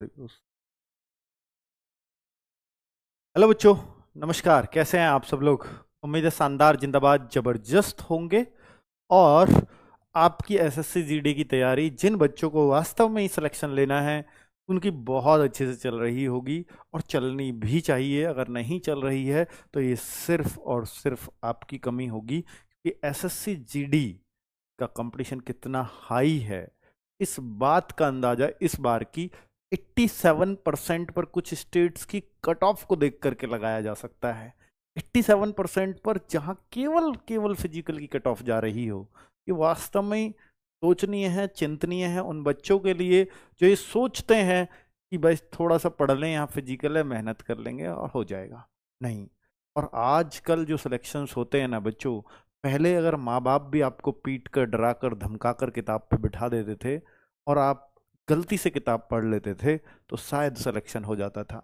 Hello बच्चों, नमस्कार। कैसे हैं आप सब लोग? उम्मीद है शानदार, जिंदाबाद, जबरदस्त होंगे। और आपकी एसएससी जीडी की तैयारी जिन बच्चों को वास्तव में ही सिलेक्शन लेना है उनकी बहुत अच्छे से चल रही होगी, और चलनी भी चाहिए। अगर नहीं चल रही है तो ये सिर्फ और सिर्फ आपकी कमी होगी कि एसएससी जीडी का कंपटीशन कितना हाई है। इस बात का अंदाजा इस बार की 87% पर कुछ स्टेट्स की कट ऑफ को देख करके लगाया जा सकता है। 87% पर जहां केवल केवल फिजिकल की कट ऑफ जा रही हो, ये वास्तव में सोचनीय है, चिंतनीय है उन बच्चों के लिए जो ये सोचते हैं कि भाई थोड़ा सा पढ़ लें, यहाँ फिजिकल है, मेहनत कर लेंगे और हो जाएगा। नहीं। और आजकल जो सिलेक्शंस होते हैं ना बच्चों, पहले अगर माँ बाप भी आपको पीट कर, डरा कर, धमका कर किताब पे बिठा देते थे और आप गलती से किताब पढ़ लेते थे तो शायद सिलेक्शन हो जाता था।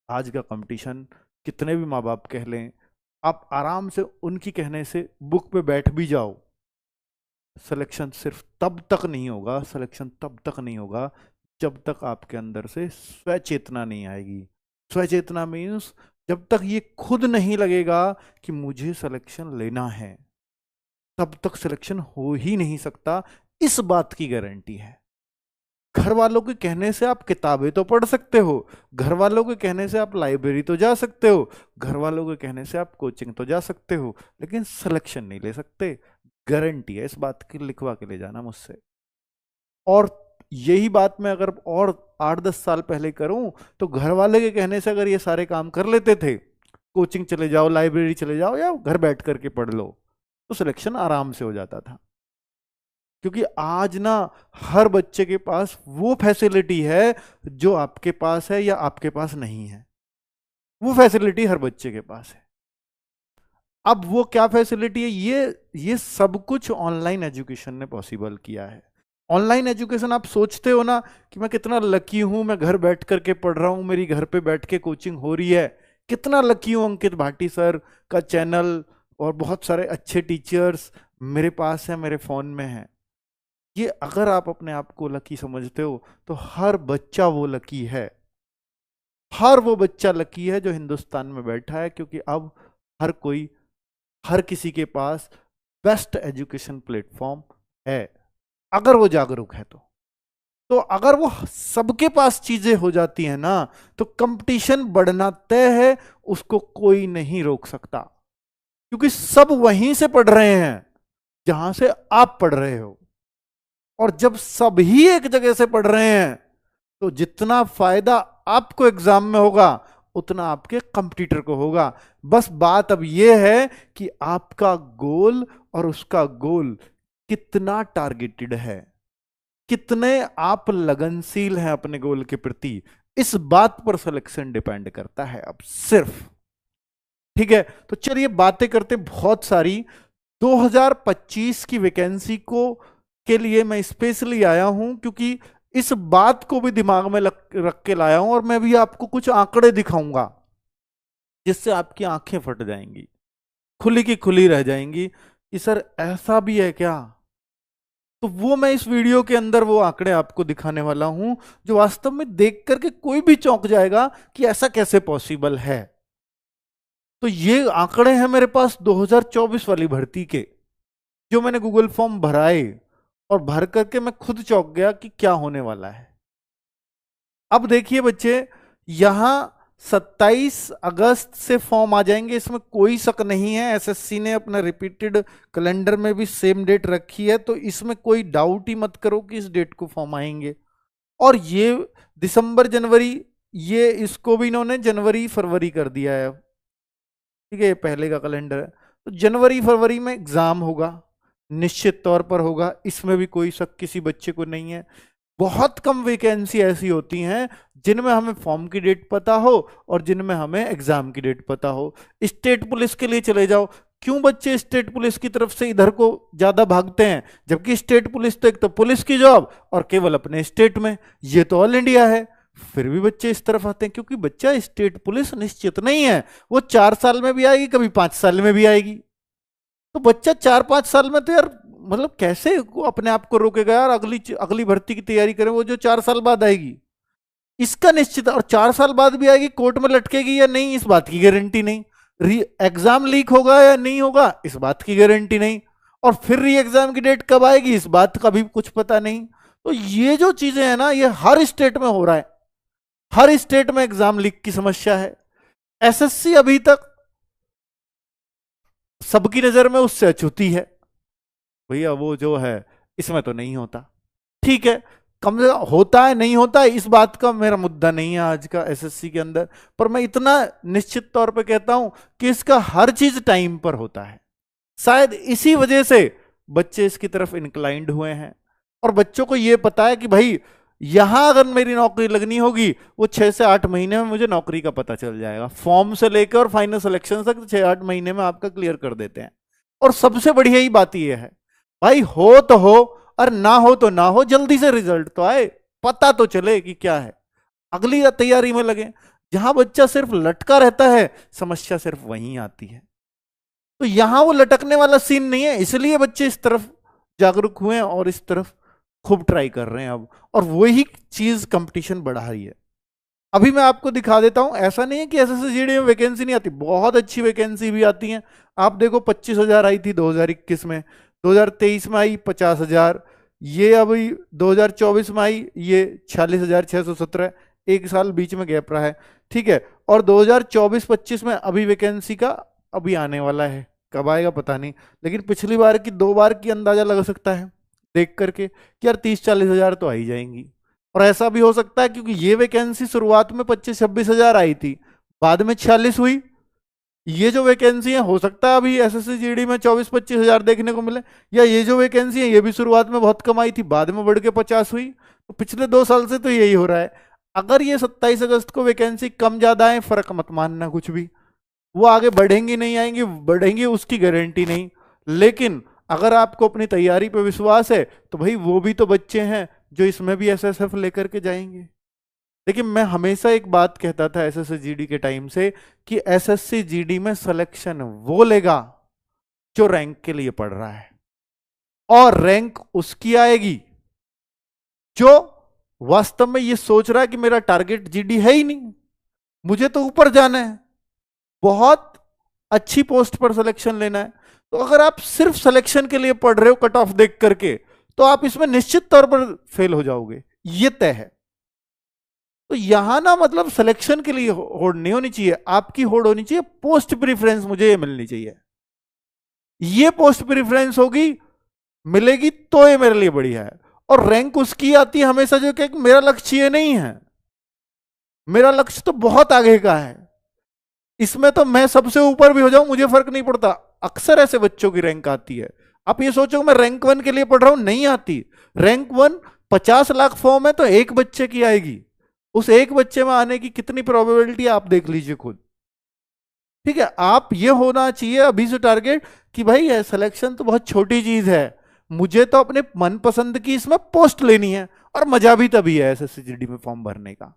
आज का कंपटीशन, कितने भी माँ बाप कह लें, आप आराम से उनकी कहने से बुक पे बैठ भी जाओ, सिलेक्शन सिर्फ तब तक नहीं होगा, सिलेक्शन तब तक नहीं होगा जब तक आपके अंदर से स्वचेतना नहीं आएगी। स्वचेतना मीन्स जब तक ये खुद नहीं लगेगा कि मुझे सिलेक्शन लेना है, तब तक सिलेक्शन हो ही नहीं सकता। इस बात की गारंटी है। घर वालों के कहने से आप किताबें तो पढ़ सकते हो, घर वालों के कहने से आप लाइब्रेरी तो जा सकते हो, घर वालों के कहने से आप कोचिंग तो जा सकते हो, लेकिन सिलेक्शन नहीं ले सकते। गारंटी है इस बात की, लिखवा के ले जाना मुझसे। और यही बात मैं अगर और 8-10 साल पहले करूं तो घर वाले के कहने से अगर ये सारे काम कर लेते थे, कोचिंग चले जाओ, लाइब्रेरी चले जाओ, या घर बैठ करके पढ़ लो, तो सिलेक्शन आराम से हो जाता था। क्योंकि आज ना हर बच्चे के पास वो फैसिलिटी है जो आपके पास है या आपके पास नहीं है। वो फैसिलिटी हर बच्चे के पास है। अब वो क्या फैसिलिटी है? ये सब कुछ ऑनलाइन एजुकेशन ने पॉसिबल किया है। ऑनलाइन एजुकेशन, आप सोचते हो ना कि मैं कितना लकी हूं, मैं घर बैठ करके पढ़ रहा हूं, मेरी घर पे बैठ के कोचिंग हो रही है, कितना लकी हूं। अंकित भाटी सर का चैनल और बहुत सारे अच्छे टीचर्स मेरे पास है, मेरे फोन में है। ये अगर आप अपने आप को लकी समझते हो तो हर बच्चा वो लकी है। हर वो बच्चा लकी है जो हिंदुस्तान में बैठा है, क्योंकि अब हर कोई, हर किसी के पास बेस्ट एजुकेशन प्लेटफॉर्म है, अगर वो जागरूक है तो अगर वो सबके पास चीजें हो जाती है ना, तो कंपटीशन बढ़ना तय है, उसको कोई नहीं रोक सकता। क्योंकि सब वहीं से पढ़ रहे हैं जहां से आप पढ़ रहे हो। और जब सभी एक जगह से पढ़ रहे हैं तो जितना फायदा आपको एग्जाम में होगा उतना आपके कंपटीटर को होगा। बस बात अब यह है कि आपका गोल और उसका गोल कितना टारगेटेड है, कितने आप लगनशील हैं अपने गोल के प्रति, इस बात पर सिलेक्शन डिपेंड करता है अब सिर्फ। ठीक है, तो चलिए बातें करते बहुत सारी। 2025 की वैकेंसी को के लिए मैं स्पेशली आया हूं, क्योंकि इस बात को भी दिमाग में रख के लाया हूं, और मैं भी आपको कुछ आंकड़े दिखाऊंगा जिससे आपकी आंखें फट जाएंगी, खुली की खुली रह जाएंगी कि सर ऐसा भी है क्या। तो वो मैं इस वीडियो के अंदर वो आंकड़े आपको दिखाने वाला हूं जो वास्तव में देख करके कोई भी चौंक जाएगा कि ऐसा कैसे पॉसिबल है। तो ये आंकड़े हैं मेरे पास 2024 वाली भर्ती के, जो मैंने गूगल फॉर्म भराए और भर करके मैं खुद चौंक गया कि क्या होने वाला है। अब देखिए बच्चे, यहां 27 अगस्त से फॉर्म आ जाएंगे, इसमें कोई शक नहीं है। एसएससी ने अपना रिपीटेड कैलेंडर में भी सेम डेट रखी है, तो इसमें कोई डाउट ही मत करो कि इस डेट को फॉर्म आएंगे। और ये दिसंबर जनवरी, ये इसको भी इन्होंने जनवरी फरवरी कर दिया है। ठीक है, ये पहले का कैलेंडर है। तो जनवरी फरवरी में एग्जाम होगा, निश्चित तौर पर होगा, इसमें भी कोई शक किसी बच्चे को नहीं है। बहुत कम वैकेंसी ऐसी होती हैं जिनमें हमें फॉर्म की डेट पता हो और जिनमें हमें एग्जाम की डेट पता हो। स्टेट पुलिस के लिए चले जाओ, क्यों बच्चे स्टेट पुलिस की तरफ से इधर को ज्यादा भागते हैं, जबकि स्टेट पुलिस तो एक तो पुलिस की जॉब और केवल अपने स्टेट में, ये तो ऑल इंडिया है। फिर भी बच्चे इस तरफ आते हैं क्योंकि बच्चा स्टेट पुलिस निश्चित नहीं है, वो 4 साल में भी आएगी, कभी 5 साल में भी आएगी। तो बच्चा 4-5 साल में तो यार, मतलब कैसे अपने आप को रोकेगा यार, अगली अगली भर्ती की तैयारी करें वो जो 4 साल बाद आएगी। इसका निश्चित, और 4 साल बाद भी आएगी, कोर्ट में लटकेगी या नहीं इस बात की गारंटी नहीं, एग्जाम लीक होगा या नहीं होगा इस बात की गारंटी नहीं, और फिर री एग्जाम की डेट कब आएगी इस बात का भी कुछ पता नहीं। तो ये जो चीजें हैं ना, ये हर स्टेट में हो रहा है, हर स्टेट में एग्जाम लीक की समस्या है। एसएससी अभी तक सबकी नजर में उससे अछूती है, भैया वो जो है इसमें तो नहीं होता। ठीक है, कम से होता है नहीं होता है इस बात का मेरा मुद्दा नहीं है आज का एसएससी के अंदर, पर मैं इतना निश्चित तौर पे कहता हूं कि इसका हर चीज टाइम पर होता है। शायद इसी वजह से बच्चे इसकी तरफ इंक्लाइंड हुए हैं, और बच्चों को यह पता है कि भाई यहां अगर मेरी नौकरी लगनी होगी वो 6 से 8 महीने में मुझे नौकरी का पता चल जाएगा, फॉर्म से लेकर और फाइनल सिलेक्शन तक 6-8 महीने में आपका क्लियर कर देते हैं। और सबसे बढ़िया ही बात यह है भाई, हो तो हो और ना हो तो ना हो, जल्दी से रिजल्ट तो आए, पता तो चले कि क्या है, अगली तैयारी में लगे। जहां बच्चा सिर्फ लटका रहता है समस्या सिर्फ वहीं आती है। तो यहां वो लटकने वाला सीन नहीं है, इसलिए बच्चे इस तरफ जागरूक हुए हैं और इस तरफ खूब ट्राई कर रहे हैं अब, और वही चीज कंपटीशन बढ़ा रही है। अभी मैं आपको दिखा देता हूं, ऐसा नहीं है कि एसएससी में वैकेंसी नहीं आती, बहुत अच्छी वैकेंसी भी आती है। आप देखो 25,000 आई थी 2021 में, 2023 में आई 50,000, ये अभी 2024 में आई ये 46,617, एक साल बीच में गैप रहा है। ठीक है, और 2024-25 में अभी वैकेंसी का अभी आने वाला है, कब आएगा पता नहीं, लेकिन पिछली बार की 2 बार की अंदाजा लगा सकता है देख करके कि यार 30-40 हजार तो आ ही जाएंगी। और ऐसा भी हो सकता है क्योंकि ये वैकेंसी शुरुआत में 25-26 हजार आई थी, बाद में 46 हुई, ये जो वैकेंसी है हो सकता है अभी एसएससी जीडी में 24-25 हजार देखने को मिले, या ये जो वैकेंसी है ये भी शुरुआत में बहुत कम आई थी, बाद में बढ़ के 50 हुई। तो पिछले 2 साल से तो यही हो रहा है। अगर ये 27 अगस्त को वैकेंसी कम ज्यादा है, फर्क मत मानना कुछ भी, वो आगे बढ़ेंगी नहीं आएंगी, बढ़ेंगी उसकी गारंटी नहीं। लेकिन अगर आपको अपनी तैयारी पे विश्वास है तो भाई वो भी तो बच्चे हैं जो इसमें भी एसएसएफ लेकर के जाएंगे। लेकिन मैं हमेशा एक बात कहता था एसएससी जीडी के टाइम से कि एसएससी जीडी में सिलेक्शन वो लेगा जो रैंक के लिए पढ़ रहा है, और रैंक उसकी आएगी जो वास्तव में ये सोच रहा है कि मेरा टारगेट जीडी है ही नहीं, मुझे तो ऊपर जाना है, बहुत अच्छी पोस्ट पर सिलेक्शन लेना है। तो अगर आप सिर्फ सिलेक्शन के लिए पढ़ रहे हो कट ऑफ देख करके, तो आप इसमें निश्चित तौर पर फेल हो जाओगे, ये तय है। तो यहां ना मतलब सिलेक्शन के लिए होड़ नहीं होनी चाहिए, आपकी होड़ होनी चाहिए पोस्ट प्रेफरेंस, मुझे ये मिलनी चाहिए, ये पोस्ट प्रेफरेंस होगी, मिलेगी तो ये मेरे लिए बढ़िया है। और रैंक उसकी आती है हमेशा जो कि मेरा लक्ष्य ये नहीं है, मेरा लक्ष्य तो बहुत आगे का है, इसमें तो मैं सबसे ऊपर भी हो जाऊं मुझे फर्क नहीं पड़ता। अक्सर ऐसे बच्चों की रैंक आती है, आप ये सोचो मैं रैंक 1 के लिए पढ़ रहा हूं, नहीं आती। रैंक 1 50 लाख फॉर्म है तो एक बच्चे की आएगी, उस एक बच्चे में आने की कितनी प्रोबेबिलिटी आप देख लीजिए खुद। ठीक है, आप ये होना चाहिए अभी से टारगेट कि भाई सिलेक्शन तो बहुत छोटी चीज है, मुझे तो अपने मनपसंद की इसमें पोस्ट लेनी है, और मजा भी तभी है एसएससी जीडी में फॉर्म भरने का।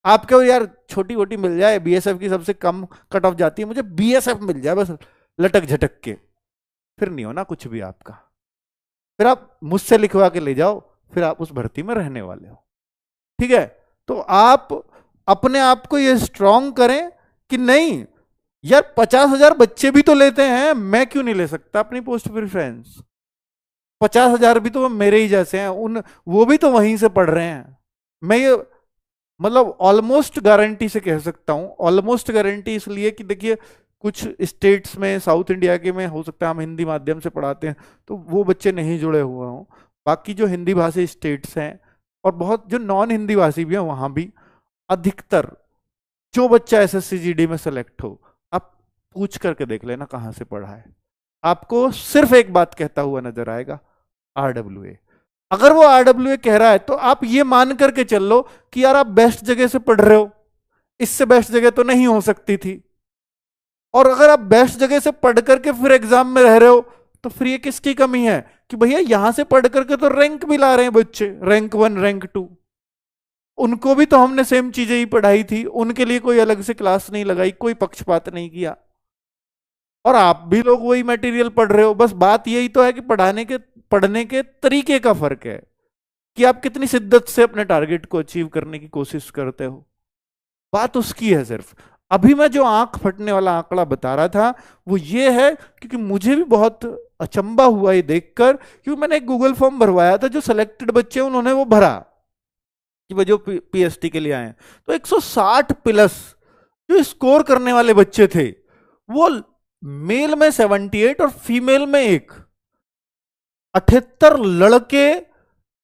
आपको यार छोटी वोटी मिल जाए, बीएसएफ की सबसे कम कट ऑफ जाती है, मुझे बीएसएफ मिल जाए बस लटक झटक के, फिर नहीं होना कुछ भी आपका, फिर आप मुझसे लिखवा के ले जाओ, फिर आप उस भर्ती में रहने वाले हो। ठीक है, तो आप अपने आप को ये स्ट्रांग करें कि नहीं यार 50,000 बच्चे भी तो लेते हैं, मैं क्यों नहीं ले सकता अपनी पोस्ट प्रेफरेंस। 50,000 भी तो मेरे ही जैसे हैं, उन वो भी तो वहीं से पढ़ रहे हैं। मैं ये मतलब ऑलमोस्ट गारंटी से कह सकता हूं, ऑलमोस्ट गारंटी इसलिए कि देखिए कुछ स्टेट्स में साउथ इंडिया के में हो सकता है हम हिंदी माध्यम से पढ़ाते हैं तो वो बच्चे नहीं जुड़े हुए हों, बाकी जो हिंदी भाषी स्टेट्स हैं और बहुत जो नॉन हिंदी भाषी भी हैं वहां भी अधिकतर जो बच्चा एसएससी जीडी में सेलेक्ट हो, आप पूछ करके देख लेना कहां से पढ़ा है, आपको सिर्फ एक बात कहता हुआ नजर आएगा, आरडब्ल्यूए। अगर वो आरडब्ल्यूए कह रहा है तो आप ये मान करके चल लो कि यार आप बेस्ट जगह से पढ़ रहे हो, इससे बेस्ट जगह तो नहीं हो सकती थी। और अगर आप बेस्ट जगह से पढ़ करके फिर एग्जाम में रह रहे हो तो फिर ये किसकी कमी है कि भैया यहां से पढ़ करके तो रैंक भी ला रहे हैं बच्चे, रैंक 1 रैंक 2, उनको भी तो हमने सेम चीजें ही पढ़ाई थी, उनके लिए कोई अलग से क्लास नहीं लगाई, कोई पक्षपात नहीं किया, और आप भी लोग वही मटेरियल पढ़ रहे हो। बस बात यही तो है कि पढ़ने के तरीके का फर्क है कि आप कितनी शिद्दत से अपने टारगेट को अचीव करने की कोशिश करते हो। बात उसकी है सिर्फ। अभी मैं जो आंख फटने वाला आंकड़ा बता रहा था वो ये है, क्योंकि मुझे भी बहुत अचंबा हुआ ये देखकर, क्योंकि मैंने एक गूगल फॉर्म भरवाया था, जो सिलेक्टेड बच्चे उन्होंने वो भरा कि वो जो पीएसटी के लिए आए, तो 160 प्लस जो स्कोर करने वाले बच्चे थे, वो मेल में 78 और फीमेल में 78 लड़के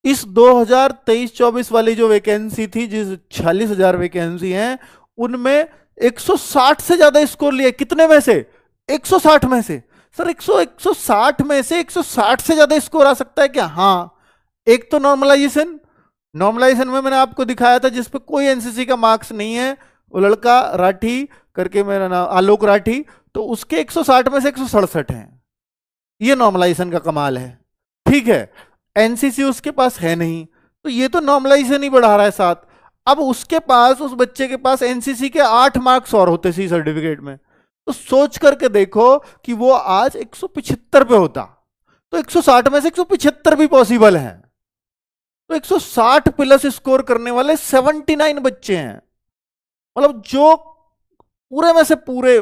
इस 2023-24 वाली जो वैकेंसी थी, जिस 46,000 वैकेंसी हैं, उनमें 160 से ज्यादा स्कोर लिए। कितने में से? 160 में से। सर 160 में से 160 से ज्यादा स्कोर आ सकता है क्या? हाँ। एक तो नॉर्मलाइजेशन, नॉर्मलाइजेशन में मैंने आपको दिखाया था जिसपे कोई एनसीसी का मार्क्स नहीं है, वो लड़का राठी करके, मेरा नाम आलोक राठी, तो उसके 160 में से 167 हैं। ये नॉर्मलाइजेशन का कमाल है। ठीक है, एनसीसी उसके पास है नहीं, तो ये तो नॉर्मलाइजेशन ही बढ़ा रहा है साथ। अब उसके पास, उस बच्चे के पास एनसीसी के 8 मार्क्स और होते सी सर्टिफिकेट में, तो सोच करके देखो कि वो आज 175 पे होता, तो 160 में से 175 भी पॉसिबल है। तो 160 प्लस स्कोर करने वाले 79 बच्चे हैं, मतलब जो पूरे में से पूरे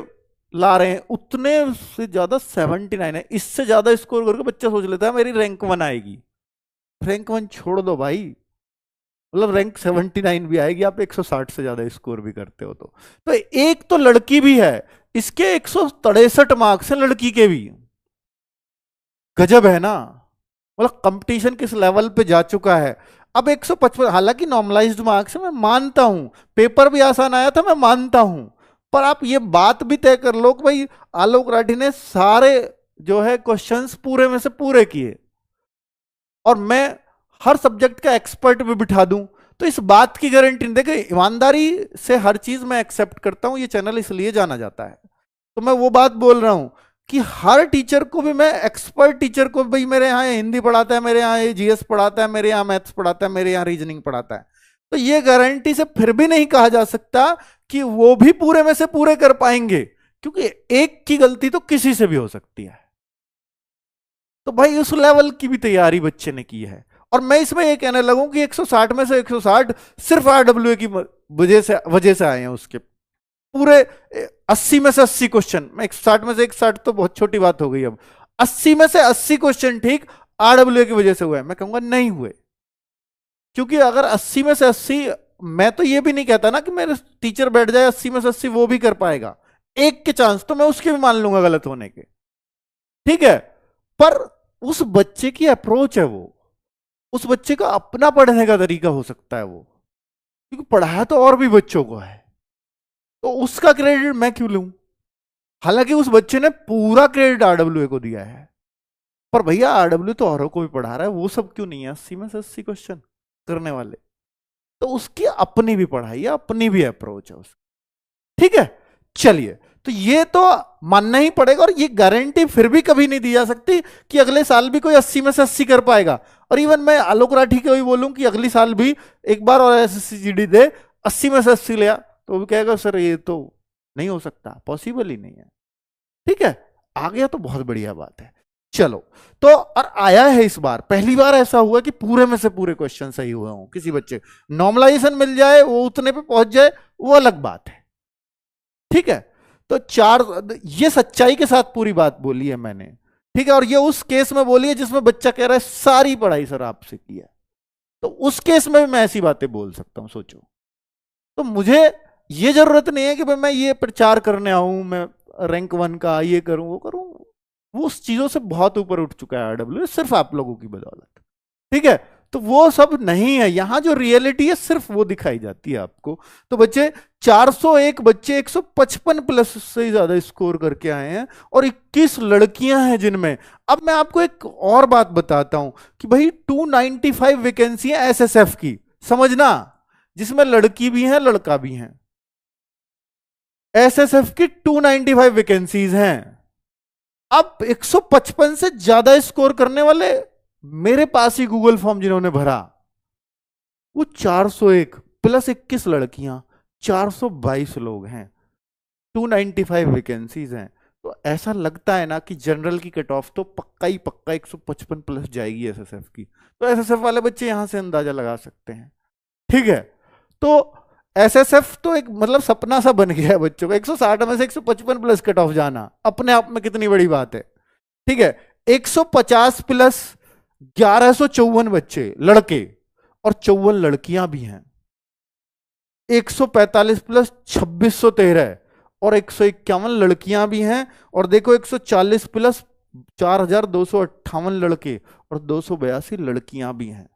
ला रहे हैं, उतने से ज्यादा 79 है। इससे ज्यादा स्कोर करके बच्चा सोच लेता है मेरी रैंक 1 आएगी। रैंक 1 छोड़ दो भाई, मतलब रैंक 79 भी आएगी, आप 160 से ज्यादा स्कोर भी करते हो तो एक तो लड़की भी है, इसके 163 मार्क्स हैं लड़की के भी। गजब है ना, मतलब कंपटीशन किस लेवल पे जा चुका है। अब 155, हालांकि नॉर्मलाइज्ड मार्क्स है, मैं मानता हूं, पेपर भी आसान आया था, मैं मानता हूं, पर आप ये बात भी तय कर लो कि भाई आलोक राठी ने सारे जो है क्वेश्चंस पूरे में से पूरे किए, और मैं हर सब्जेक्ट का एक्सपर्ट भी बिठा दूं, तो इस बात की गारंटी नहीं। देखिए, ईमानदारी से हर चीज मैं एक्सेप्ट करता हूं, ये चैनल इसलिए जाना जाता है, तो मैं वो बात बोल रहा हूं कि हर टीचर को भी, मैं एक्सपर्ट टीचर को, भाई मेरे यहाँ हिंदी पढ़ाता है, मेरे यहाँ जीएस पढ़ाता है, मेरे यहाँ मैथ्स पढ़ाता है, मेरे यहाँ रीजनिंग पढ़ाता है, तो ये गारंटी से फिर भी नहीं कहा जा सकता कि वो भी पूरे में से पूरे कर पाएंगे, क्योंकि एक की गलती तो किसी से भी हो सकती है। तो भाई उस लेवल की भी तैयारी बच्चे ने की है। और मैं इसमें ये कहने लगूं कि 160 में से 160 सिर्फ आरडब्ल्यूए की वजह से आए हैं। उसके पूरे 80 में से 80 क्वेश्चन, मैं 160 में से 160 तो बहुत छोटी बात हो गई, अब 80 में से 80 क्वेश्चन ठीक आरडब्ल्यूए की वजह से हुए। मैं कहूंगा नहीं हुए, क्योंकि अगर 80 में से 80, मैं तो ये भी नहीं कहता ना कि मेरे टीचर बैठ जाए 80 में से 80 वो भी कर पाएगा, एक के चांस तो मैं उसके भी मान लूंगा गलत होने के, ठीक है, पर उस बच्चे की अप्रोच है, वो उस बच्चे का अपना पढ़ने का तरीका हो सकता है वो, क्योंकि पढ़ाया तो और भी बच्चों को है, तो उसका क्रेडिट मैं क्यों लूं। हालांकि उस बच्चे ने पूरा क्रेडिट आरडब्ल्यूए को दिया है, पर भैया आरडब्ल्यू तो औरों को भी पढ़ा रहा है, वो सब क्यों नहीं है 80 में से 80 क्वेश्चन करने वाले। तो उसकी अपनी भी पढ़ाई है, अपनी भी अप्रोच है उसकी, ठीक है। चलिए, तो ये तो मानना ही पड़ेगा, और ये गारंटी फिर भी कभी नहीं दी जा सकती कि अगले साल भी कोई 80 में से 80 कर पाएगा। और इवन मैं आलोक राठी को ही बोलूं कि अगली साल भी एक बार और एसएससी जीडी दे, 80 में से 80 लिया, तो वो कहेगा सर ये तो नहीं हो सकता, पॉसिबल ही नहीं है, ठीक है। आ गया तो बहुत बढ़िया बात है। चलो, तो और आया है इस बार, पहली बार ऐसा हुआ कि पूरे में से पूरे क्वेश्चन सही हुए हों किसी बच्चे, नॉर्मलाइजेशन मिल जाए, वो उतने पे पहुंच जाए, वो अलग बात है, ठीक है। तो ये सच्चाई के साथ पूरी बात बोली है मैंने, ठीक है। और ये उस केस में बोली है जिसमें बच्चा कह रहा है सारी पढ़ाई सर आपसे की है, तो उस केस में भी मैं ऐसी बातें बोल सकता हूं, सोचो। तो मुझे ये जरूरत नहीं है कि भाई मैं ये प्रचार करने आऊं, मैं रैंक 1 का ये करूं वो करूं, वो उस चीजों से बहुत ऊपर उठ चुका है आरडब्ल्यू, सिर्फ आप लोगों की बदौलत, ठीक है। तो वो सब नहीं है, यहां जो रियलिटी है सिर्फ वो दिखाई जाती है आपको। तो बच्चे 401 बच्चे 155 प्लस से ज्यादा स्कोर करके आए हैं, और 21 लड़कियां हैं जिनमें, अब मैं आपको एक और बात बताता हूं कि भाई 295 वैकेंसी है एसएसएफ की, समझना, जिसमें लड़की भी है लड़का भी है। एसएसएफ की 295 वैकेंसीज हैं। अब 155 से ज्यादा स्कोर करने वाले मेरे पास ही गूगल फॉर्म जिन्होंने भरा, वो 401 प्लस 21 लड़कियां, 422 लोग हैं, 295 वैकेंसीज हैं। तो तो ऐसा लगता है ना कि जनरल की कट ऑफ तो पक्का ही पक्का 155 प्लस जाएगी एसएसएफ की। तो एसएसएफ वाले बच्चे यहां से अंदाजा लगा सकते हैं। ठीक है, तो एसएसएफ तो एक मतलब सपना सा बन गया है बच्चों का। 160 में से 155 प्लस कट ऑफ जाना अपने आप में कितनी बड़ी बात है। ठीक है, 150 प्लस 1154 बच्चे लड़के और 54 लड़कियां भी हैं। 145 प्लस 2613 और 151 लड़कियां भी हैं। और देखो 140 प्लस 4258 लड़के और 282 लड़कियां भी हैं।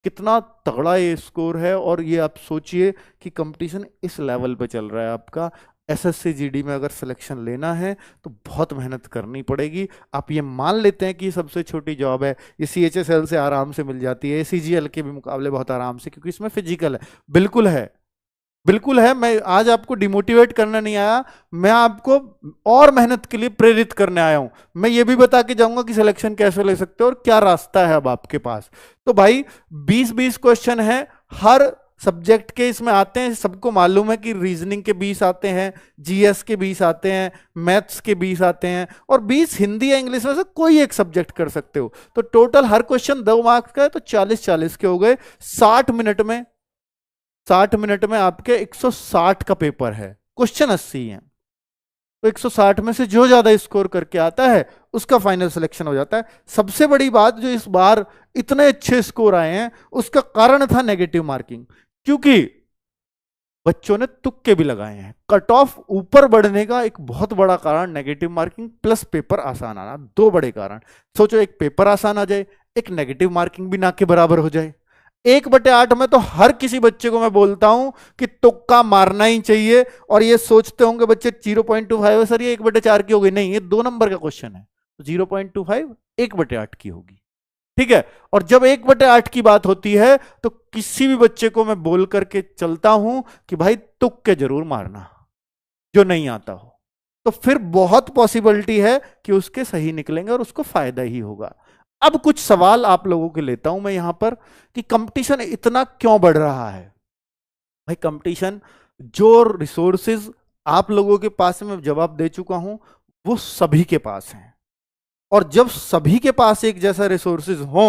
कितना तगड़ा ये स्कोर है। और ये आप सोचिए कि कंपटीशन इस लेवल पे चल रहा है आपका। एसएससी जीडी में अगर सिलेक्शन लेना है तो बहुत मेहनत करनी पड़ेगी। आप ये मान लेते हैं कि सबसे छोटी जॉब है, ये सीएचएसएल से आराम से मिल जाती है, सीजीएल के भी मुकाबले बहुत आराम से, क्योंकि इसमें फिजिकल है। बिल्कुल है, बिल्कुल है। मैं आज आपको डिमोटिवेट करना नहीं आया, मैं आपको और मेहनत के लिए प्रेरित करने आया हूं। मैं ये भी बता के जाऊंगा कि सिलेक्शन कैसे ले सकते हो और क्या रास्ता है अब आपके पास। तो भाई 20-20 क्वेश्चन है हर सब्जेक्ट के इसमें आते हैं। सबको मालूम है कि रीजनिंग के 20 आते हैं, जीएस के 20 आते हैं, मैथ्स के 20 आते हैं और 20 हिंदी या इंग्लिश में से कोई एक सब्जेक्ट कर सकते हो। तो टोटल हर क्वेश्चन 2 मार्क्स का है, तो 40-40 के हो गए। 60 मिनट में आपके 160 का पेपर है, क्वेश्चन 80 है। तो 160 में से जो ज्यादा स्कोर करके आता है उसका फाइनल सिलेक्शन हो जाता है। सबसे बड़ी बात जो इस बार इतने अच्छे स्कोर आए हैं उसका कारण था नेगेटिव मार्किंग, क्योंकि बच्चों ने तुक्के भी लगाए हैं। कट ऑफ ऊपर बढ़ने का एक बहुत बड़ा कारण नेगेटिव मार्किंग प्लस पेपर आसान आना, 2 बड़े कारण। सोचो, एक पेपर आसान आ जाए, एक नेगेटिव मार्किंग भी ना के बराबर हो जाए। 1/8 में तो हर किसी बच्चे को मैं बोलता हूं कि तुक्का मारना ही चाहिए। और ये सोचते होंगे बच्चे 0.25 है सर, ये 1/4 की होगी। नहीं, ये 2 नंबर का क्वेश्चन है, तो 0.25 1/8 की होगी। ठीक है, और जब 1/8 की बात होती है तो किसी भी बच्चे को मैं बोल करके चलता हूं कि भाई तुक्के जरूर मारना जो नहीं आता हो, तो फिर बहुत पॉसिबिलिटी है कि उसके सही निकलेंगे और उसको फायदा ही होगा। अब कुछ सवाल आप लोगों के लेता हूं मैं यहां पर कि कंपटीशन इतना क्यों बढ़ रहा है। भाई कंपटीशन, जो रिसोर्सेज आप लोगों के पास है मैं जवाब दे चुका हूं, वो सभी के पास हैं। और जब सभी के पास एक जैसा रिसोर्सेज हो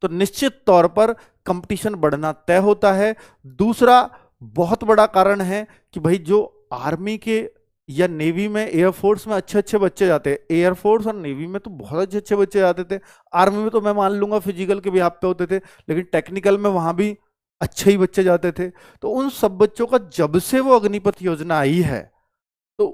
तो निश्चित तौर पर कंपटीशन बढ़ना तय होता है। दूसरा बहुत बड़ा कारण है कि भाई जो आर्मी के या नेवी में, एयरफोर्स में अच्छे अच्छे बच्चे जाते हैं। एयरफोर्स और नेवी में तो बहुत अच्छे अच्छे बच्चे जाते थे। आर्मी में तो मैं मान लूंगा फिजिकल के भी आप पे होते थे, लेकिन टेक्निकल में वहां भी अच्छे ही बच्चे जाते थे। तो उन सब बच्चों का जब से वो अग्निपथ योजना आई है तो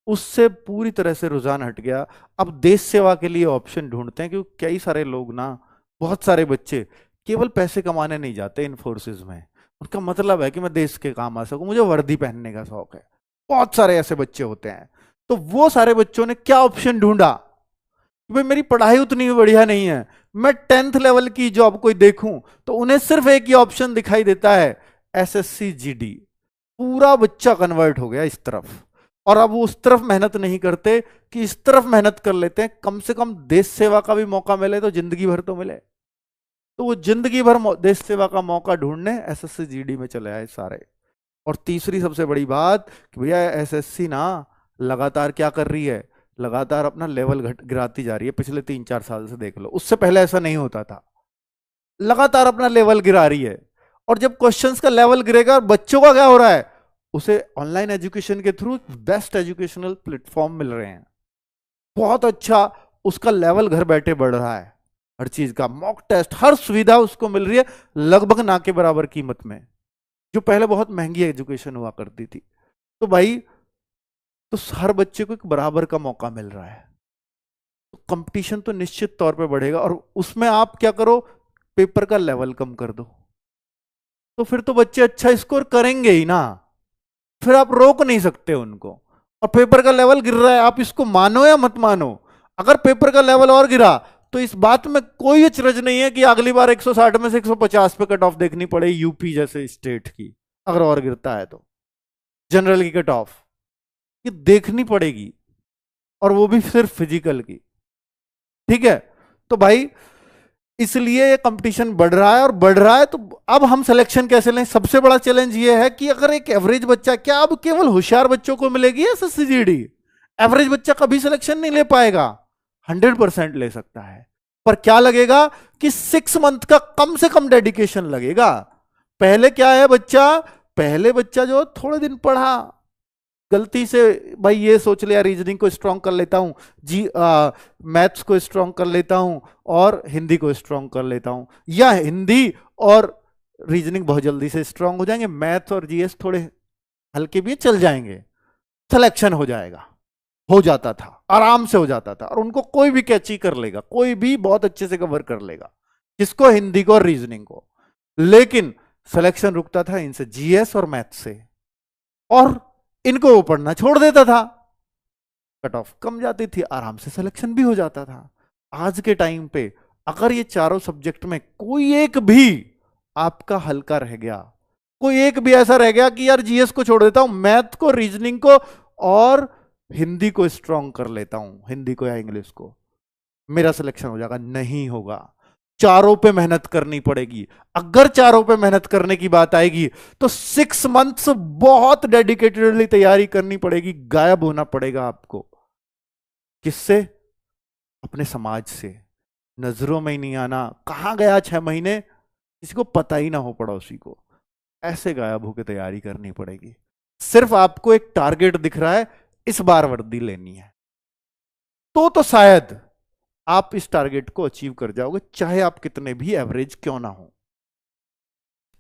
उससे पूरी तरह से रुझान हट गया। अब देश सेवा के लिए ऑप्शन ढूंढते हैं, क्योंकि कई सारे लोग ना, बहुत सारे बच्चे केवल पैसे कमाने नहीं जाते इन फोर्सेज में। उनका मतलब है कि मैं देश के काम आ सकूं, मुझे वर्दी पहनने का शौक है। बहुत सारे ऐसे बच्चे होते हैं। तो वो सारे बच्चों ने क्या ऑप्शन ढूंढा, भाई मेरी पढ़ाई उतनी बढ़िया नहीं है, मैं 10th लेवल की जॉब कोई देखूं, तो उन्हें सिर्फ एक ही ऑप्शन दिखाई देता है, एसएससी जीडी। पूरा बच्चा कन्वर्ट हो गया इस तरफ। और अब वो उस तरफ मेहनत नहीं करते कि इस तरफ मेहनत कर लेते हैं, कम से कम देश सेवा का भी मौका मिले तो जिंदगी भर तो मिले। तो वो जिंदगी भर देश सेवा का मौका ढूंढने एसएससी जीडी में चले आए सारे। और तीसरी सबसे बड़ी बात कि भैया एसएससी ना लगातार क्या कर रही है, लगातार अपना लेवल गिराती जा रही है। पिछले 3-4 साल से देख लो, उससे पहले ऐसा नहीं होता था। लगातार अपना लेवल गिरा रही है। और जब क्वेश्चंस का लेवल गिरेगा, बच्चों का क्या हो रहा है, उसे ऑनलाइन एजुकेशन के थ्रू बेस्ट एजुकेशनल प्लेटफॉर्म मिल रहे हैं, बहुत अच्छा उसका लेवल घर बैठे बढ़ रहा है। हर चीज का मॉक टेस्ट, हर सुविधा उसको मिल रही है लगभग ना के बराबर कीमत में, जो पहले बहुत महंगी एजुकेशन हुआ करती थी। तो भाई तो हर बच्चे को एक बराबर का मौका मिल रहा है। तो कंपटीशन तो निश्चित तौर पे बढ़ेगा। और उसमें आप क्या करो, पेपर का लेवल कम कर दो, तो फिर तो बच्चे अच्छा स्कोर करेंगे ही ना, फिर आप रोक नहीं सकते उनको। और पेपर का लेवल गिर रहा है, आप इसको मानो या मत मानो, अगर पेपर का लेवल और गिरा तो इस बात में कोई अचरज नहीं है कि अगली बार 160 में से 150 पे कट ऑफ देखनी पड़े यूपी जैसे स्टेट की। अगर और गिरता है तो जनरल की कट ऑफ ये देखनी पड़ेगी, और वो भी सिर्फ फिजिकल की। ठीक है, तो भाई इसलिए ये कंपटीशन बढ़ रहा है। और बढ़ रहा है तो अब हम सिलेक्शन कैसे लें। सबसे बड़ा चैलेंज ये है कि अगर एक एवरेज बच्चा, क्या अब केवल होशियार बच्चों को मिलेगी एसएससी जीडी, एवरेज बच्चा कभी सिलेक्शन नहीं ले पाएगा, 100% ले सकता है, पर क्या लगेगा कि 6 मंथ का कम से कम डेडिकेशन लगेगा। पहले क्या है पहले बच्चा जो थोड़े दिन पढ़ा, गलती से भाई ये सोच लिया रीजनिंग को स्ट्रांग कर लेता हूं, मैथ्स को स्ट्रांग कर लेता हूं और हिंदी को स्ट्रांग कर लेता हूं, या हिंदी और रीजनिंग बहुत जल्दी से स्ट्रांग हो जाएंगे, मैथ्स और जीएस थोड़े हल्के भी चल जाएंगे, सिलेक्शन हो जाएगा। हो जाता था, आराम से हो जाता था, और उनको कोई भी कैची कर लेगा, कोई भी बहुत अच्छे से कवर कर लेगा, किसको, हिंदी को और रीजनिंग को। लेकिन सिलेक्शन रुकता था इनसे, जीएस और मैथ्स से, और इनको वो पढ़ना छोड़ देता था, कट ऑफ कम जाती थी, आराम से सिलेक्शन भी हो जाता था। आज के टाइम पे अगर ये चारों सब्जेक्ट में कोई एक भी आपका हल्का रह गया, कोई एक भी ऐसा रह गया कि यार जीएस को छोड़ देता हूं, मैथ को, रीजनिंग को और हिंदी को स्ट्रांग कर लेता हूं, हिंदी को या इंग्लिश को, मेरा सिलेक्शन हो जाएगा, नहीं होगा। चारों पे मेहनत करनी पड़ेगी। अगर चारों पे मेहनत करने की बात आएगी तो 6 मंथ्स बहुत डेडिकेटेडली तैयारी करनी पड़ेगी, गायब होना पड़ेगा आपको। किससे? अपने समाज से, नजरों में ही नहीं आना, कहां गया 6 महीने, किसी को पता ही ना हो, पड़ोसी को, ऐसे गायब होकर तैयारी करनी पड़ेगी। सिर्फ आपको एक टारगेट दिख रहा है, इस बार वर्दी लेनी है, तो शायद आप इस टारगेट को अचीव कर जाओगे, चाहे आप कितने भी एवरेज क्यों ना हो।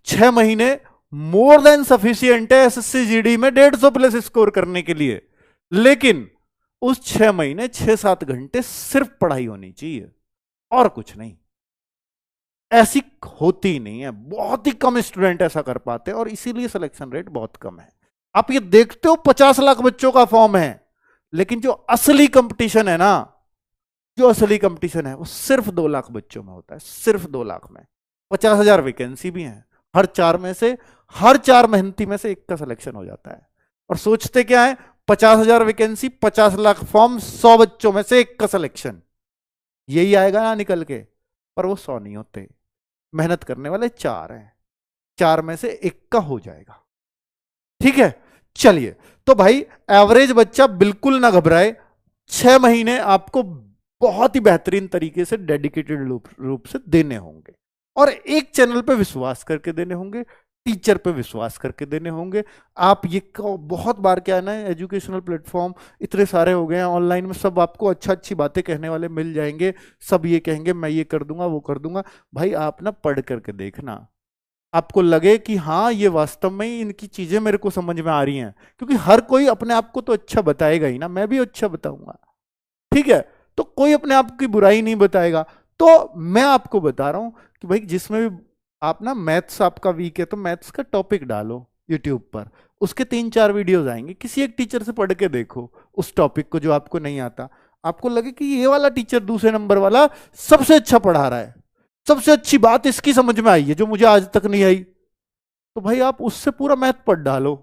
6 महीने मोर देन सफिशियंट है एसएससी जीडी में 150+ स्कोर करने के लिए, लेकिन उस 6 महीने 6-7 घंटे सिर्फ पढ़ाई होनी चाहिए और कुछ नहीं। ऐसी होती नहीं है, बहुत ही कम स्टूडेंट ऐसा कर पाते हैं, और इसीलिए सिलेक्शन रेट बहुत कम है। आप ये देखते हो 50 लाख बच्चों का फॉर्म है, लेकिन जो असली कंपटीशन है ना, जो असली कंपटीशन है वो सिर्फ 2 लाख बच्चों में होता है, सिर्फ 2 लाख में। 50,000 वैकेंसी भी है, हर 4 मेहनती में से एक का सिलेक्शन हो जाता है। और सोचते क्या है, 50,000 वैकेंसी, 50 लाख फॉर्म, 100 बच्चों में से एक का सिलेक्शन, यही आएगा ना निकल के, पर वो 100 नहीं होते, मेहनत करने वाले 4 हैं, 4 में से एक का हो जाएगा। ठीक है, चलिए, तो भाई एवरेज बच्चा बिल्कुल ना घबराए, 6 महीने आपको बहुत ही बेहतरीन तरीके से डेडिकेटेड रूप से देने होंगे, और एक चैनल पे विश्वास करके देने होंगे, टीचर पे विश्वास करके देने होंगे। आप ये बहुत बार क्या है ना, एजुकेशनल प्लेटफॉर्म इतने सारे हो गए हैं ऑनलाइन में, सब आपको अच्छी बातें कहने वाले मिल जाएंगे, सब ये कहेंगे मैं ये कर दूंगा वो कर दूंगा। भाई आप ना पढ़ करके देखना, आपको लगे कि हाँ ये वास्तव में ही इनकी चीजें मेरे को समझ में आ रही हैं, क्योंकि हर कोई अपने आप को तो अच्छा बताएगा ही ना, मैं भी अच्छा बताऊंगा, ठीक है, तो कोई अपने आप की बुराई नहीं बताएगा। तो मैं आपको बता रहा हूं कि भाई जिसमें भी आप ना, मैथ्स आपका वीक है तो मैथ्स का टॉपिक डालो यूट्यूब पर, उसके 3-4 वीडियोस आएंगे, किसी एक टीचर से पढ़ के देखो उस टॉपिक को जो आपको नहीं आता, आपको लगे कि ये वाला टीचर दूसरे नंबर वाला सबसे अच्छा पढ़ा रहा है, सबसे अच्छी बात इसकी समझ में आई है जो मुझे आज तक नहीं आई, तो भाई आप उससे पूरा मैथ पढ़ डालो।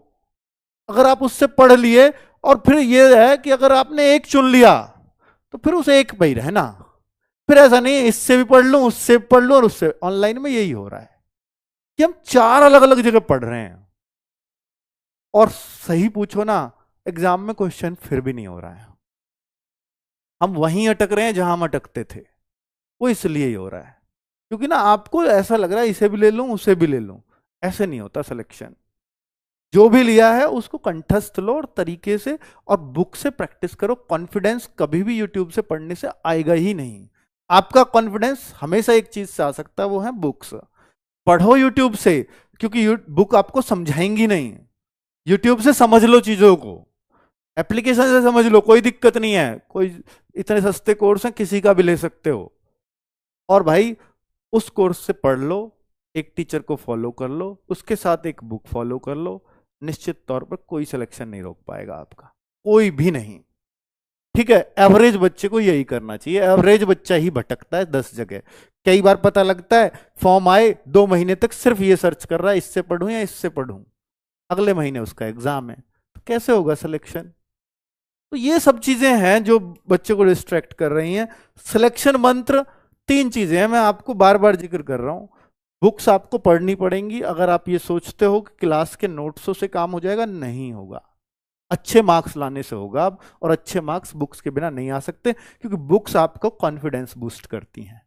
अगर आप उससे पढ़ लिए, और फिर ये है कि अगर आपने एक चुन लिया तो फिर उसे एक पे ही रहना, फिर ऐसा नहीं इससे भी पढ़ लूं उससे भी पढ़ लूं, और उससे ऑनलाइन में यही हो रहा है कि हम 4 अलग अलग जगह पढ़ रहे हैं, और सही पूछो ना एग्जाम में क्वेश्चन फिर भी नहीं हो रहा है, हम वहीं अटक रहे हैं जहां हम अटकते थे। वो इसलिए ही हो रहा है क्योंकि ना आपको ऐसा लग रहा है इसे भी ले लूं उसे भी ले लूं, ऐसे नहीं होता सिलेक्शन। जो भी लिया है उसको कंठस्थ लो और तरीके से, और बुक से प्रैक्टिस करो। कॉन्फिडेंस कभी भी यूट्यूब से पढ़ने से आएगा ही नहीं। आपका कॉन्फिडेंस हमेशा एक चीज से आ सकता है, वो है बुक्स। पढ़ो यूट्यूब से, क्योंकि बुक आपको समझाएंगी नहीं, यूट्यूब से समझ लो चीजों को, एप्लीकेशन से समझ लो, कोई दिक्कत नहीं है, कोई इतने सस्ते कोर्स हैं किसी का भी ले सकते हो। और भाई उस कोर्स से पढ़ लो, एक टीचर को फॉलो कर लो, उसके साथ एक बुक फॉलो कर लो, निश्चित तौर पर कोई सिलेक्शन नहीं रोक पाएगा आपका, कोई भी नहीं। ठीक है, एवरेज बच्चे को यही करना चाहिए। एवरेज बच्चा ही भटकता है 10 जगह, कई बार पता लगता है फॉर्म आए 2 महीने तक सिर्फ ये सर्च कर रहा है इससे पढ़ूं या इससे पढ़ूं, अगले महीने उसका एग्जाम है, तो कैसे होगा सिलेक्शन? तो ये सब चीजें हैं जो बच्चे को डिस्ट्रैक्ट कर रही हैं। सिलेक्शन मंत्र 3 चीजें हैं, मैं आपको बार बार जिक्र कर रहा हूं। बुक्स आपको पढ़नी पड़ेंगी। अगर आप ये सोचते हो कि क्लास के नोट्सों से काम हो जाएगा, नहीं होगा। अच्छे मार्क्स लाने से होगा अब, और अच्छे मार्क्स बुक्स के बिना नहीं आ सकते, क्योंकि बुक्स आपको कॉन्फिडेंस बूस्ट करती हैं।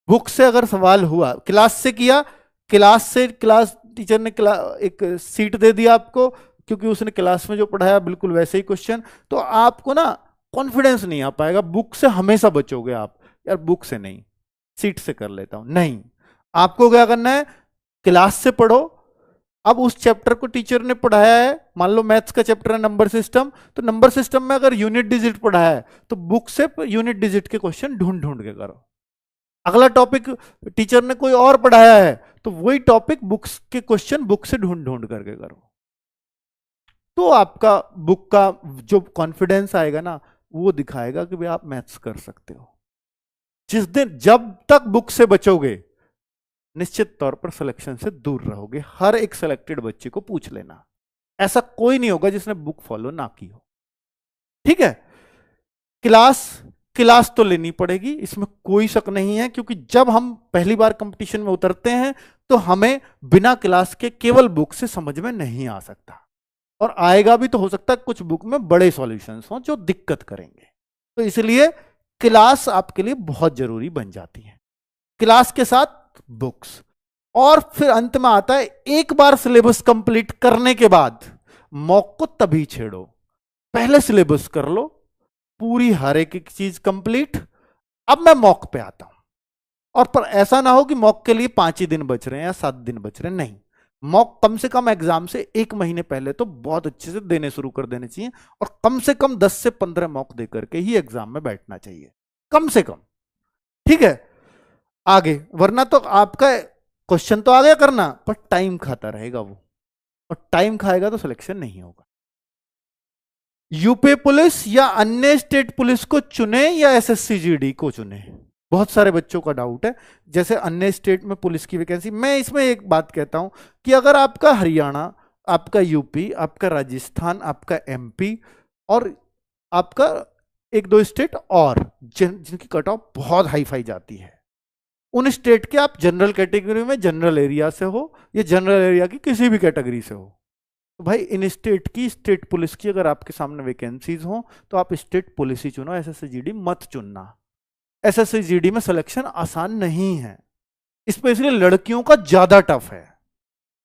बुक से अगर सवाल हुआ, क्लास से किया, क्लास टीचर ने एक सीट दे दिया आपको, क्योंकि उसने क्लास में जो पढ़ाया बिल्कुल वैसे ही क्वेश्चन, तो आपको ना कॉन्फिडेंस नहीं आ पाएगा। बुक से हमेशा बचोगे आप, यार बुक से नहीं, सीट से कर लेता हूं, नहीं। आपको क्या करना है, क्लास से पढ़ो। अब उस चैप्टर को टीचर ने पढ़ाया है, मान लो मैथ्स का चैप्टर है नंबर सिस्टम, तो नंबर सिस्टम में अगर यूनिट डिजिट पढ़ाया है तो बुक से यूनिट डिजिट के क्वेश्चन ढूंढ ढूंढ के करो। अगला टॉपिक टीचर ने कोई और पढ़ाया है तो वही टॉपिक बुक्स के क्वेश्चन बुक से ढूंढ ढूंढ करके करो। तो आपका बुक का जो कॉन्फिडेंस आएगा ना, वो दिखाएगा कि भाई आप मैथ्स कर सकते हो। जिस दिन जब तक बुक से बचोगे, निश्चित तौर पर सिलेक्शन से दूर रहोगे। हर एक सिलेक्टेड बच्चे को पूछ लेना, ऐसा कोई नहीं होगा जिसने बुक फॉलो ना की हो। ठीक है, क्लास तो लेनी पड़ेगी, इसमें कोई शक नहीं है, क्योंकि जब हम पहली बार कंपटीशन में उतरते हैं तो हमें बिना क्लास के केवल बुक से समझ में नहीं आ सकता, और आएगा भी तो हो सकता है कुछ बुक में बड़े सॉल्यूशंस हों जो दिक्कत करेंगे। तो इसलिए क्लास आपके लिए बहुत जरूरी बन जाती है, क्लास के साथ बुक्स। और फिर अंत में आता है, एक बार सिलेबस कंप्लीट करने के बाद मॉक को तभी छेड़ो। पहले सिलेबस कर लो पूरी, हर एक चीज कंप्लीट, अब मैं मॉक पे आता हूं। और पर ऐसा ना हो कि मॉक के लिए 5 ही दिन बच रहे हैं या 7 दिन बच रहे हैं, नहीं। मॉक कम से कम एग्जाम से 1 महीने पहले तो बहुत अच्छे से देने शुरू कर देने चाहिए, और कम से कम 10 से 15 मॉक दे करके ही एग्जाम में बैठना चाहिए, कम से कम। ठीक है, आगे, वरना तो आपका क्वेश्चन तो आ गया करना, पर टाइम खाता रहेगा वो, और टाइम खाएगा तो सिलेक्शन नहीं होगा। यूपी पुलिस या अन्य स्टेट पुलिस को चुने या एसएससी जीडी को चुने, बहुत सारे बच्चों का डाउट है। जैसे अन्य स्टेट में पुलिस की वैकेंसी, मैं इसमें एक बात कहता हूं कि अगर आपका हरियाणा, आपका यूपी, आपका राजस्थान, आपका एमपी, और आपका 1-2 स्टेट और जिनकी कट ऑफ बहुत हाई फाई जाती है, उन स्टेट के आप जनरल कैटेगरी में, जनरल एरिया से हो या जनरल एरिया की किसी भी कैटेगरी से हो, तो भाई इन स्टेट की, स्टेट पुलिस की अगर आपके सामने वैकेंसीज हो तो आप स्टेट पुलिस ही चुनो, एसएससी जीडी मत चुनना। एसएससी जीडी में सिलेक्शन आसान नहीं है, स्पेशली लड़कियों का ज्यादा टफ है।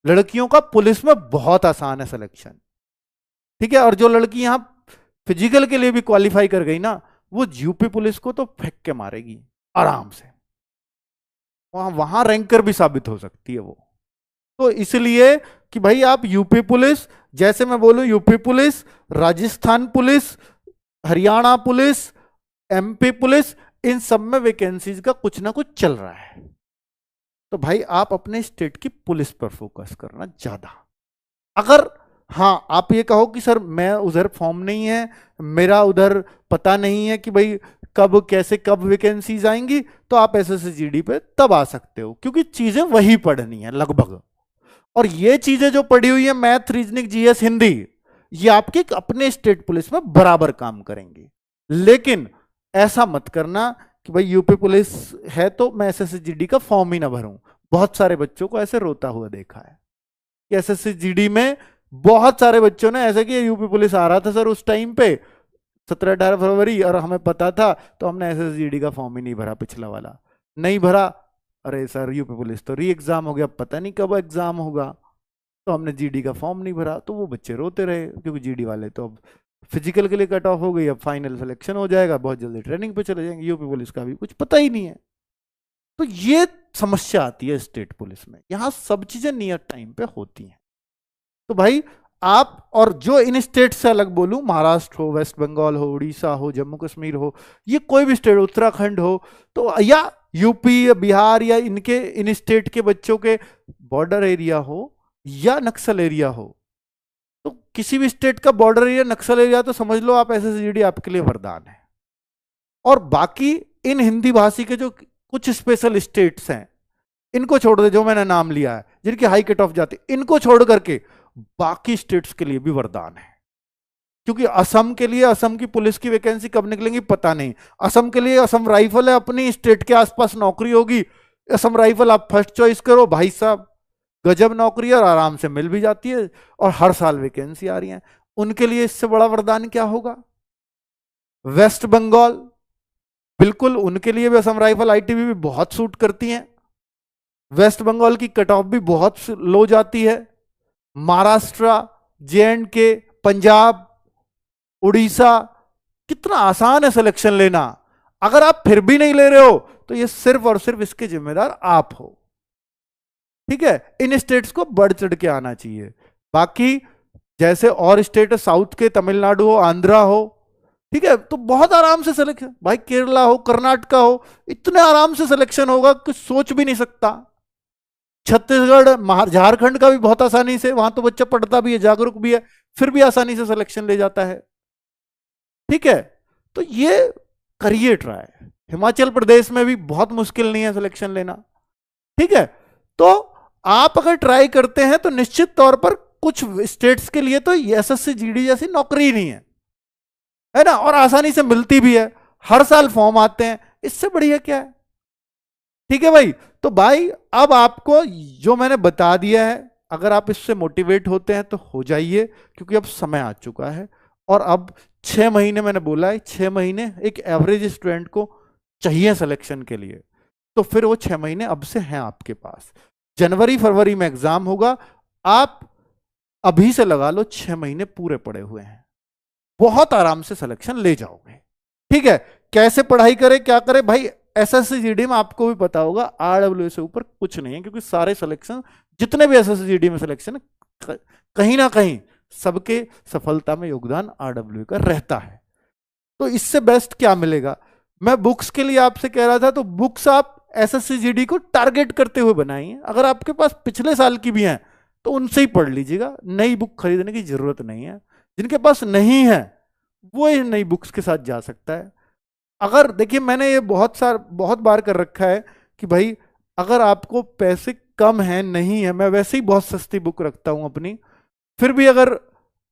लड़कियों का पुलिस में बहुत आसान है सिलेक्शन। ठीक है, और जो लड़की यहां फिजिकल के लिए भी क्वालिफाई कर गई ना, वो यूपी पुलिस को तो फेंक के मारेगी आराम से, वहां रैंकर भी साबित हो सकती है वो। तो इसलिए कि भाई आप यूपी पुलिस, जैसे मैं बोलूं UP police, Rajasthan police, Haryana police, MP police, इन सब में वैकेंसीज का कुछ ना कुछ चल रहा है। तो भाई आप अपने स्टेट की पुलिस पर फोकस करना ज्यादा। अगर हाँ आप ये कहो कि सर मैं उधर फॉर्म नहीं है, मेरा उधर पता नहीं है कि भाई कब कैसे कब वैकेंसीज आएंगी, तो आप एसएससी जीडी पे तब आ सकते हो, क्योंकि चीजें वही पढ़नी है लगभग। और ये चीजें जो पढ़ी हुई है, मैथ, रीजनिंग, जीएस, हिंदी, ये आपके अपने स्टेट पुलिस में बराबर काम करेंगे। लेकिन ऐसा मत करना कि भाई यूपी पुलिस है तो मैं एसएससी जीडी का फॉर्म ही ना भरूं। बहुत सारे बच्चों को ऐसे रोता हुआ देखा है कि एसएससी जीडी में बहुत सारे बच्चों ने ऐसा कि यूपी पुलिस आ रहा था सर उस टाइम पे 17-18 फरवरी, और हमें पता था तो हमने एसएससी जीडी का फॉर्म ही नहीं भरा, पिछला वाला नहीं भरा। अरे सर यूपी पुलिस तो री एग्जाम हो गया, पता नहीं कब एग्जाम होगा, तो हमने जीडी का फॉर्म नहीं भरा। तो वो बच्चे रोते रहे, क्योंकि जीडी वाले तो अब फिजिकल के लिए कट ऑफ हो गई, अब फाइनल सिलेक्शन हो जाएगा, बहुत जल्दी ट्रेनिंग पे चले जाएंगे, यूपी पुलिस का भी कुछ पता ही नहीं है। तो ये समस्या आती है स्टेट पुलिस में, यहां सब चीजें नियर टाइम पे होती हैं। तो भाई आप, और जो इन स्टेट से अलग बोलूं, महाराष्ट्र हो, वेस्ट बंगाल हो, उड़ीसा हो, जम्मू कश्मीर हो, ये कोई भी स्टेट, उत्तराखंड हो, तो या यूपी या बिहार या इनके इन स्टेट के बच्चों के बॉर्डर एरिया हो या नक्सल एरिया हो, तो किसी भी स्टेट का बॉर्डर एरिया, नक्सल एरिया, तो समझ लो आप एसएससी जीडी आपके लिए वरदान है। और बाकी इन हिंदी भाषी के जो कुछ स्पेशल स्टेट्स हैं, इनको छोड़ दे, जो मैंने नाम लिया है जिनकी हाई कट ऑफ जाती, इनको छोड़ करके बाकी स्टेट्स के लिए भी वरदान है। क्योंकि असम के लिए, असम की पुलिस की वैकेंसी कब निकलेंगी पता नहीं, असम के लिए असम राइफल है, अपनी स्टेट के आसपास नौकरी होगी, असम राइफल आप फर्स्ट चॉइस करो भाई साहब, गजब नौकरी और आराम से मिल भी जाती है, और हर साल वैकेंसी आ रही है। उनके लिए इससे बड़ा वरदान क्या होगा? वेस्ट बंगाल, बिल्कुल उनके लिए भी असम राइफल आईटीबी भी बहुत सूट करती हैं। वेस्ट बंगाल की कट ऑफ भी बहुत लो जाती है। महाराष्ट्र, जे&के, पंजाब, उड़ीसा, कितना आसान है सिलेक्शन लेना। अगर आप फिर भी नहीं ले रहे हो तो ये सिर्फ और सिर्फ इसके जिम्मेदार आप हो। ठीक है, इन स्टेट्स को बढ़ चढ़ के आना चाहिए। बाकी जैसे और स्टेट है साउथ के, तमिलनाडु हो, आंध्रा हो, ठीक है, तो बहुत आराम से सिलेक्शन, भाई केरला हो, कर्नाटका हो, इतने आराम से सिलेक्शन होगा कुछ सोच भी नहीं सकता। छत्तीसगढ़, झारखंड का भी बहुत आसानी से, वहां तो बच्चा पढ़ता भी है, जागरूक भी है, फिर भी आसानी से सिलेक्शन ले जाता है। ठीक है, तो ये करिए ट्राई। हिमाचल प्रदेश में भी बहुत मुश्किल नहीं है सिलेक्शन लेना। ठीक है, तो आप अगर ट्राई करते हैं तो निश्चित तौर पर कुछ स्टेट्स के लिए तो एसएससी जीडी जैसी नौकरी नहीं है ना, और आसानी से मिलती भी है, हर साल फॉर्म आते हैं, इससे बढ़िया क्या है? ठीक है भाई, तो भाई अब आपको जो मैंने बता दिया है, अगर आप इससे मोटिवेट होते हैं तो हो जाइए, क्योंकि अब समय आ चुका है। और अब 6 महीने मैंने बोला है, 6 महीने एक एवरेज स्टूडेंट को चाहिए सिलेक्शन के लिए, तो फिर वो 6 महीने अब से हैं आपके पास। जनवरी फरवरी में एग्जाम होगा, आप अभी से लगा लो 6 महीने पूरे पड़े हुए हैं, बहुत आराम से सिलेक्शन ले जाओगे। ठीक है, कैसे पढ़ाई करें, क्या करें भाई? एसएससी जीडी में आपको भी पता होगा, आरडब्ल्यू से ऊपर कुछ नहीं है, क्योंकि सारे सिलेक्शन जितने भी एसएससी जीडी में सिलेक्शन कहीं ना कहीं सबके सफलता में योगदान आरडब्ल्यू का रहता है। तो इससे बेस्ट क्या मिलेगा? मैं बुक्स के लिए आपसे कह रहा था, तो बुक्स आप एसएससी जीडी को टारगेट करते हुए बनाइए। अगर आपके पास पिछले साल की भी हैं तो उनसे ही पढ़ लीजिएगा, नई बुक खरीदने की जरूरत नहीं है। जिनके पास नहीं है वो इन नई बुक्स के साथ जा सकता है। अगर देखिए, मैंने ये बहुत बार कर रखा है कि भाई अगर आपको पैसे कम हैं, नहीं है, मैं वैसे ही बहुत सस्ती बुक रखता हूं अपनी, फिर भी अगर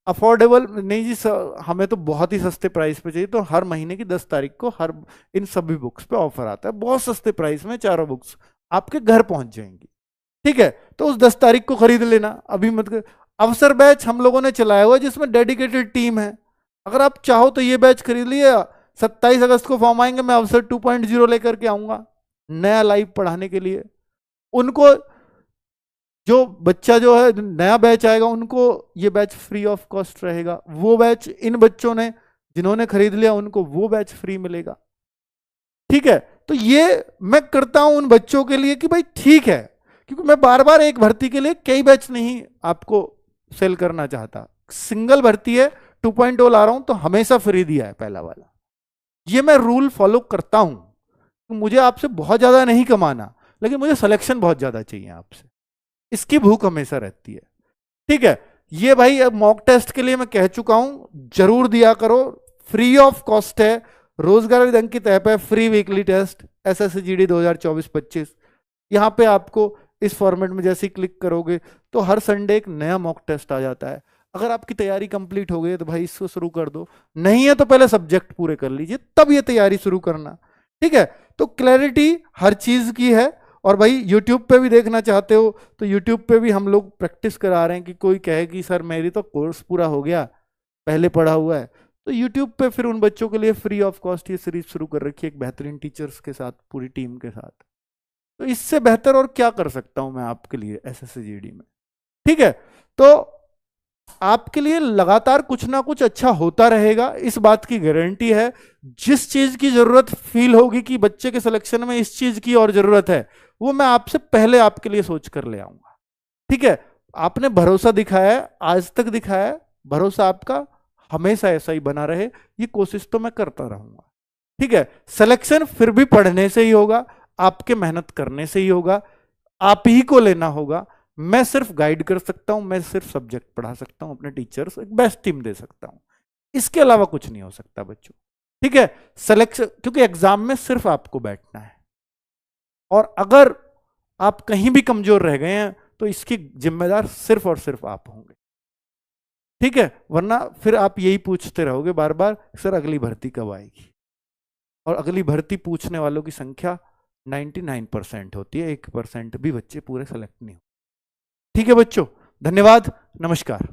अफोर्डेबल नहीं जी हमें तो बहुत ही सस्ते प्राइस पे चाहिए, तो हर महीने की 10 तारीख को हर इन सभी बुक्स पे ऑफर आता है, बहुत सस्ते प्राइस में चारों बुक्स आपके घर पहुंच जाएंगी। ठीक है, तो उस 10 तारीख को खरीद लेना, अभी मत कर। अवसर बैच हम लोगों ने चलाया हुआ है, जिसमें डेडिकेटेड टीम है, अगर आप चाहो तो ये बैच खरीद लिए। 27 अगस्त को फॉर्म आएंगे, मैं अवसर 2.0 लेकर के आऊंगा नया लाइव पढ़ाने के लिए। उनको जो बच्चा जो है नया बैच आएगा, उनको ये बैच फ्री ऑफ कॉस्ट रहेगा। वो बैच इन बच्चों ने जिन्होंने खरीद लिया उनको वो बैच फ्री मिलेगा। ठीक है, तो ये मैं करता हूं उन बच्चों के लिए कि भाई ठीक है, क्योंकि मैं बार बार एक भर्ती के लिए कई बैच नहीं आपको सेल करना चाहता। सिंगल भर्ती है, 2.0 ला रहा हूं तो हमेशा फ्री दिया है पहला वाला। ये मैं रूल फॉलो करता हूं, तो मुझे आपसे बहुत ज्यादा नहीं कमाना, लेकिन मुझे सिलेक्शन बहुत ज्यादा चाहिए आपसे, इसकी भूख हमेशा रहती है। ठीक है, ये भाई अब मॉक टेस्ट के लिए मैं कह चुका हूं, जरूर दिया करो, फ्री ऑफ कॉस्ट है। रोजगार विधि की ऐप है, free weekly test SSC GD 2024-25। यहां पे आपको इस फॉर्मेट में जैसे ही क्लिक करोगे तो हर संडे एक नया मॉक टेस्ट आ जाता है। अगर आपकी तैयारी कंप्लीट हो गई है तो भाई इसको शुरू कर दो, नहीं है तो पहले सब्जेक्ट पूरे कर लीजिए, तब ये तैयारी शुरू करना। ठीक है, तो क्लैरिटी हर चीज की है। और भाई यूट्यूब पे भी देखना चाहते हो तो यूट्यूब पे भी हम लोग प्रैक्टिस करा रहे हैं, कि कोई कहे कि सर मेरी तो कोर्स पूरा हो गया, पहले पढ़ा हुआ है, तो यूट्यूब पे फिर उन बच्चों के लिए फ्री ऑफ कॉस्ट ये सीरीज शुरू कर रखी है, एक बेहतरीन टीचर्स के साथ, पूरी टीम के साथ। तो इससे बेहतर और क्या कर सकता हूं मैं आपके लिए एसएससी जीडी में? ठीक है, तो आपके लिए लगातार कुछ ना कुछ अच्छा होता रहेगा, इस बात की गारंटी है। जिस चीज की जरूरत फील होगी कि बच्चे के सिलेक्शन में इस चीज की और जरूरत है, वो मैं आपसे पहले आपके लिए सोच कर ले आऊंगा। ठीक है, आपने भरोसा दिखाया है, आज तक दिखाया है, भरोसा आपका हमेशा ऐसा ही बना रहे, ये कोशिश तो मैं करता रहूंगा। ठीक है, सिलेक्शन फिर भी पढ़ने से ही होगा, आपके मेहनत करने से ही होगा, आप ही को लेना होगा। मैं सिर्फ गाइड कर सकता हूं, मैं सिर्फ सब्जेक्ट पढ़ा सकता हूं, अपने टीचर्स एक बेस्ट टीम दे सकता हूं, इसके अलावा कुछ नहीं हो सकता बच्चों। ठीक है, सिलेक्शन, क्योंकि एग्जाम में सिर्फ आपको बैठना है, और अगर आप कहीं भी कमजोर रह गए हैं तो इसकी जिम्मेदार सिर्फ और सिर्फ आप होंगे। ठीक है, वरना फिर आप यही पूछते रहोगे बार बार, सर अगली भर्ती कब आएगी? और अगली भर्ती पूछने वालों की संख्या 99% होती है, 1% भी बच्चे पूरे सेलेक्ट नहीं होते। ठीक है बच्चों, धन्यवाद, नमस्कार।